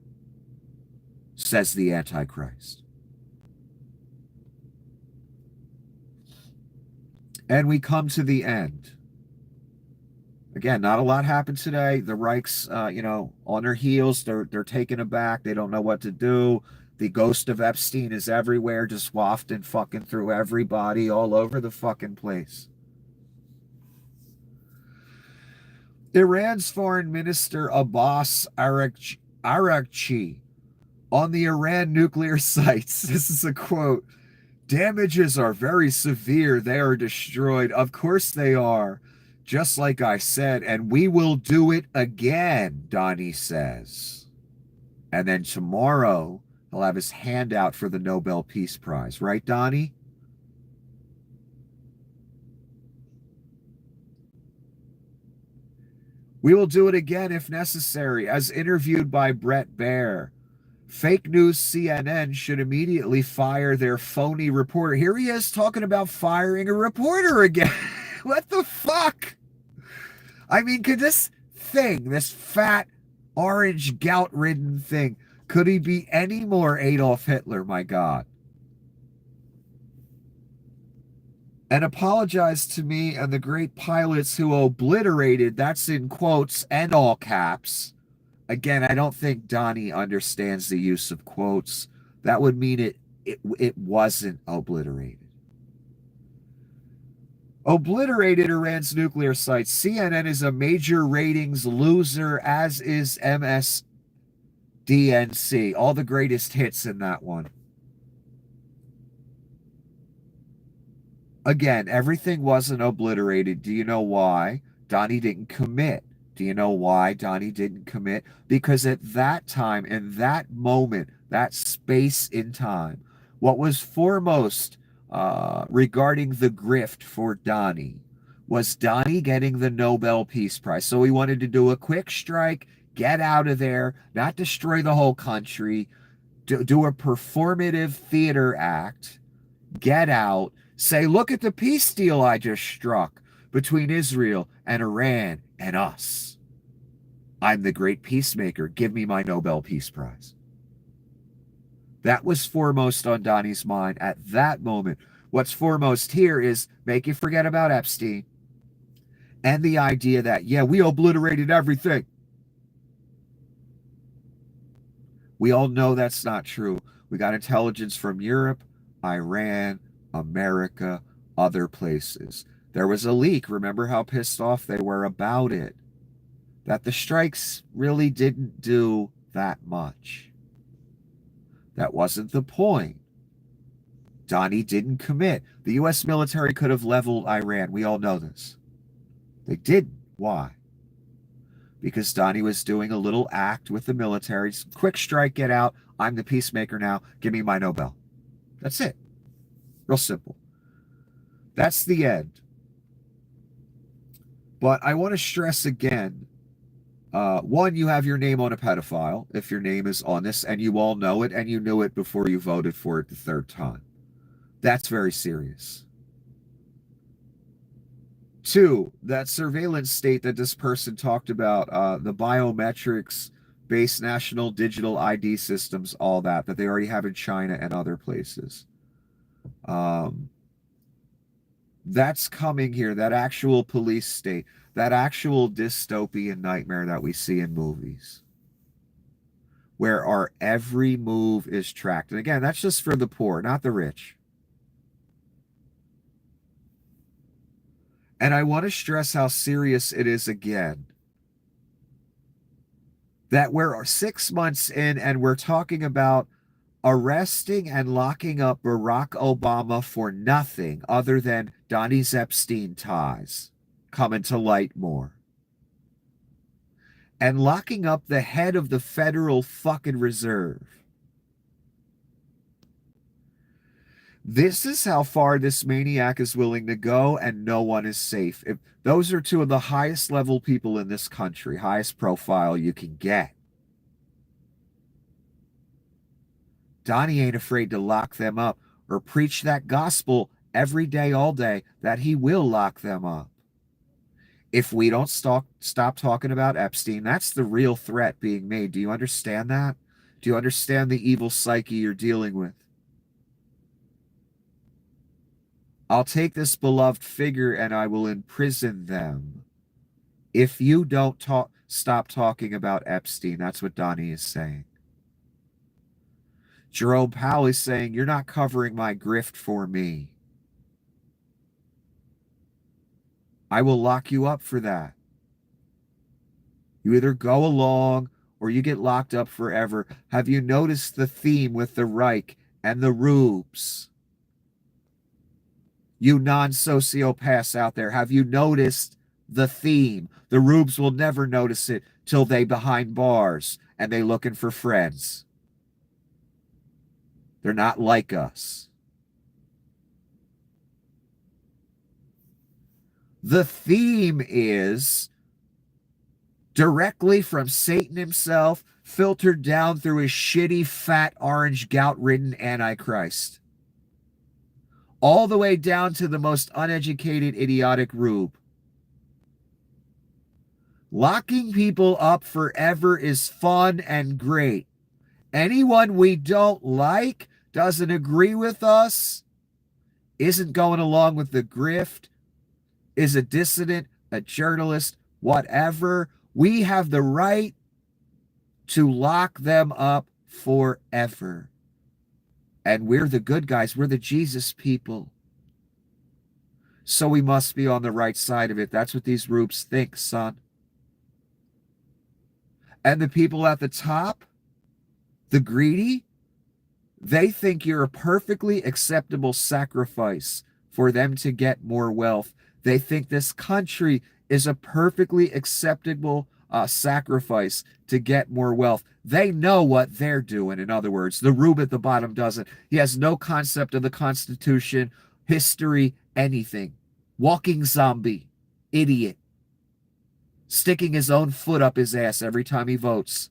says the Antichrist. And we come to the end. Again, not a lot happened today. The Reichs, on their heels. They're taken aback. They don't know what to do. The ghost of Epstein is everywhere, just wafting fucking through everybody all over the fucking place. Iran's Foreign Minister Abbas Araghchi on the Iran nuclear sites. This is a quote. Damages are very severe. They are destroyed. Of course they are. Just like I said, and we will do it again, Donnie says. And then tomorrow, he'll have his hand out for the Nobel Peace Prize. Right, Donnie? We will do it again if necessary, as interviewed by Brett Baer. Fake news CNN should immediately fire their phony reporter. Here he is talking about firing a reporter again. What the fuck? I mean, could this thing, this fat, orange, gout-ridden thing, could he be any more Adolf Hitler, my God? And apologize to me and the great pilots who obliterated, that's in quotes and all caps. Again, I don't think Donnie understands the use of quotes. That would mean it wasn't obliterated. Obliterated Iran's nuclear sites. CNN is a major ratings loser, as is MSDNC. All the greatest hits in that one. Again, everything wasn't obliterated. Do you know why? Donnie didn't commit. Do you know why Donnie didn't commit? Because at that time, in that moment, that space in time, what was foremost regarding the grift for Donnie was Donnie getting the Nobel Peace Prize. So he wanted to do a quick strike, get out of there, not destroy the whole country, do a performative theater act, get out, say, look at the peace deal I just struck between Israel and Iran and us. I'm the great peacemaker. Give me my Nobel Peace Prize. That was foremost on Donnie's mind at that moment. What's foremost here is make you forget about Epstein and the idea that, yeah, we obliterated everything. We all know that's not true. We got intelligence from Europe, Iran, America, other places. There was a leak. Remember how pissed off they were about it. that the strikes really didn't do that much. That wasn't the point. Donnie didn't commit. The U.S. military could have leveled Iran. We all know this. They didn't. Why? Because Donnie was doing a little act with the military. Quick strike, get out. I'm the peacemaker now. Give me my Nobel. That's it. Real simple. That's the end. But I want to stress again, one, you have your name on a pedophile if your name is on this, and you all know it, and you knew it before you voted for it the third time. That's very serious. Two, that surveillance state that this person talked about, the biometrics based national digital ID systems, all that they already have in China and other places. That's coming here, that actual police state, that actual dystopian nightmare that we see in movies, where our every move is tracked. And again, that's just for the poor, not the rich. And I want to stress how serious it is again. That we're 6 months in and we're talking about arresting and locking up Barack Obama for nothing other than Donnie's Epstein ties coming to light more. And locking up the head of the Federal fucking Reserve. This is how far this maniac is willing to go, and no one is safe. If those are two of the highest level people in this country, highest profile you can get. Donnie ain't afraid to lock them up or preach that gospel every day, all day, that he will lock them up. If we don't stop talking about Epstein, that's the real threat being made. Do you understand that? Do you understand the evil psyche you're dealing with? I'll take this beloved figure and I will imprison them. If you don't stop talking about Epstein, that's what Donnie is saying. Jerome Powell is saying, you're not covering my grift for me. I will lock you up for that. You either go along or you get locked up forever. Have you noticed the theme with the Reich and the Rubes? You non-sociopaths out there, have you noticed the theme? The Rubes will never notice it till they behind bars and they looking for friends. They're not like us. The theme is directly from Satan himself, filtered down through his shitty, fat, orange, gout-ridden Antichrist. All the way down to the most uneducated, idiotic rube. Locking people up forever is fun and great. Anyone we don't like, doesn't agree with us, isn't going along with the grift, is a dissident, a journalist, whatever, we have the right to lock them up forever. And we're the good guys. We're the Jesus people. So we must be on the right side of it. That's what these rubes think, son. And the people at the top, the greedy, they think you're a perfectly acceptable sacrifice for them to get more wealth. They think this country is a perfectly acceptable sacrifice to get more wealth. They know what they're doing. In other words, the rube at the bottom doesn't. He has no concept of the Constitution, history, anything. Walking zombie, idiot, sticking his own foot up his ass every time he votes.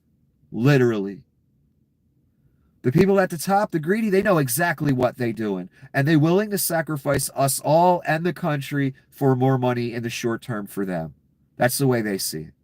Literally. The people at the top, the greedy, they know exactly what they're doing. And they're willing to sacrifice us all and the country for more money in the short term for them. That's the way they see it.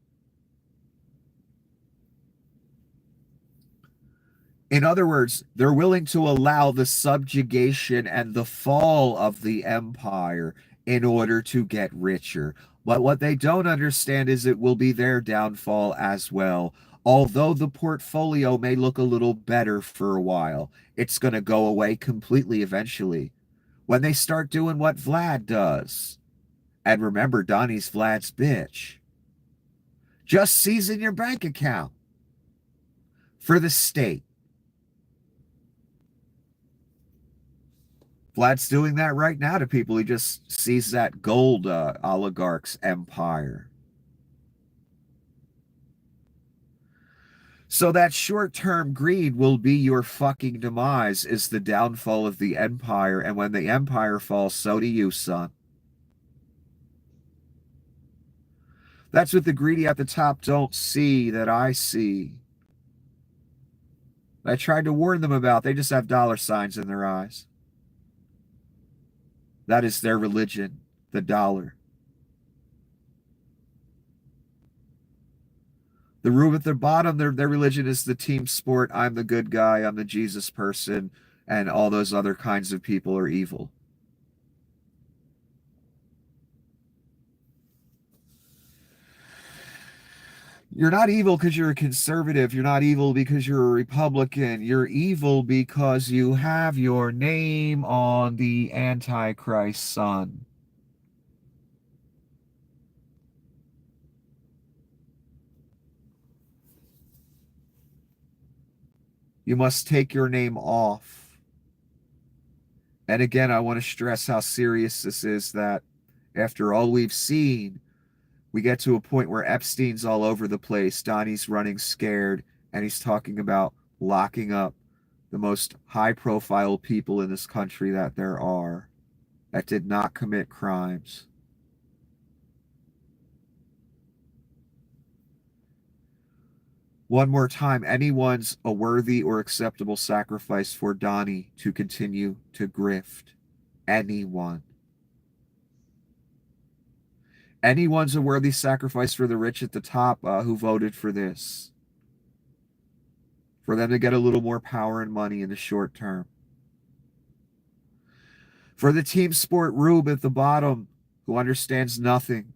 In other words, they're willing to allow the subjugation and the fall of the empire in order to get richer. But what they don't understand is it will be their downfall as well. Although the portfolio may look a little better for a while, it's going to go away completely eventually when they start doing what Vlad does. And remember, Donnie's Vlad's bitch. Just seizing your bank account for the state. Vlad's doing that right now to people. He just sees that gold oligarchs empire. So that short-term greed will be your fucking demise, is the downfall of the empire. And when the empire falls, so do you, son. That's what the greedy at the top don't see that I see. I tried to warn them about. They just have dollar signs in their eyes. That is their religion, the dollar. The room at the bottom, their religion is the team sport. I'm the good guy. I'm the Jesus person. And all those other kinds of people are evil. You're not evil because you're a conservative. You're not evil because you're a Republican. You're evil because you have your name on the Antichrist, son. You must take your name off. And again, I want to stress how serious this is, that after all we've seen, we get to a point where Epstein's all over the place. Donnie's running scared, and he's talking about locking up the most high-profile people in this country that there are that did not commit crimes. One more time, anyone's a worthy or acceptable sacrifice for Donnie to continue to grift. Anyone. Anyone's a worthy sacrifice for the rich at the top who voted for this. For them to get a little more power and money in the short term. For the team sport rube at the bottom who understands nothing.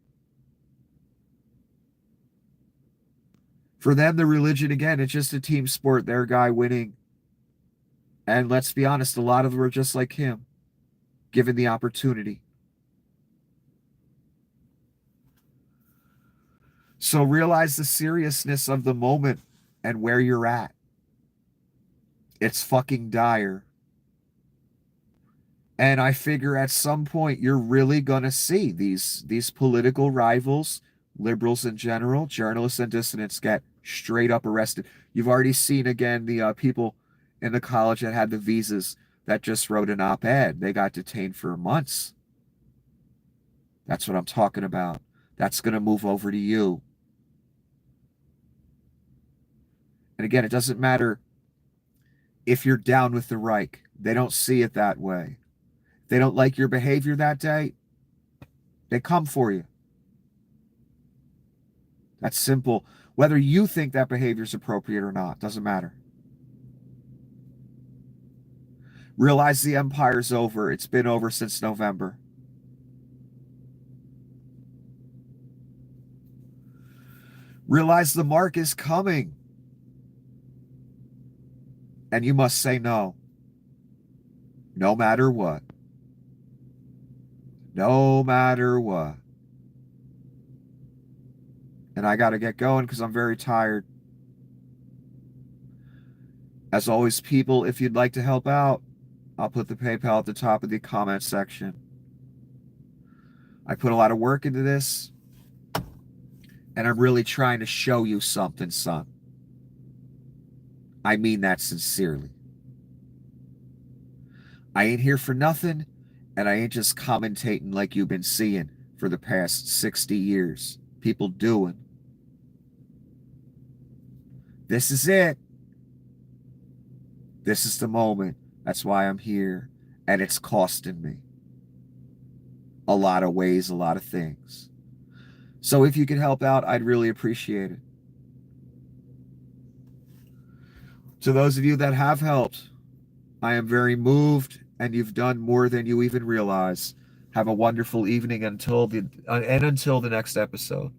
For them, the religion, again, it's just a team sport. Their guy winning. And let's be honest, a lot of them are just like him, given the opportunity. So realize the seriousness of the moment and where you're at. It's fucking dire. And I figure at some point you're really going to see these political rivals, liberals in general, journalists and dissidents, get straight up arrested. You've already seen, again, the people in the college that had the visas that just wrote an op-ed. They got detained for months. That's what I'm talking about. That's going to move over to you. And again, it doesn't matter if you're down with the Reich. They don't see it that way. If they don't like your behavior that day, they come for you. That's simple. Whether you think that behavior is appropriate or not, doesn't matter. Realize the empire's over. It's been over since November. Realize the mark is coming. And you must say no. No matter what. No matter what. And I got to get going because I'm very tired. As always, people, if you'd like to help out, I'll put the PayPal at the top of the comment section. I put a lot of work into this, and I'm really trying to show you something, son. I mean that sincerely. I ain't here for nothing, and I ain't just commentating like you've been seeing for the past 60 years. People doing. This is it. This is the moment. That's why I'm here. And it's costing me a lot of ways, a lot of things. So if you could help out, I'd really appreciate it. To those of you that have helped, I am very moved, and you've done more than you even realize. Have a wonderful evening until the next episode.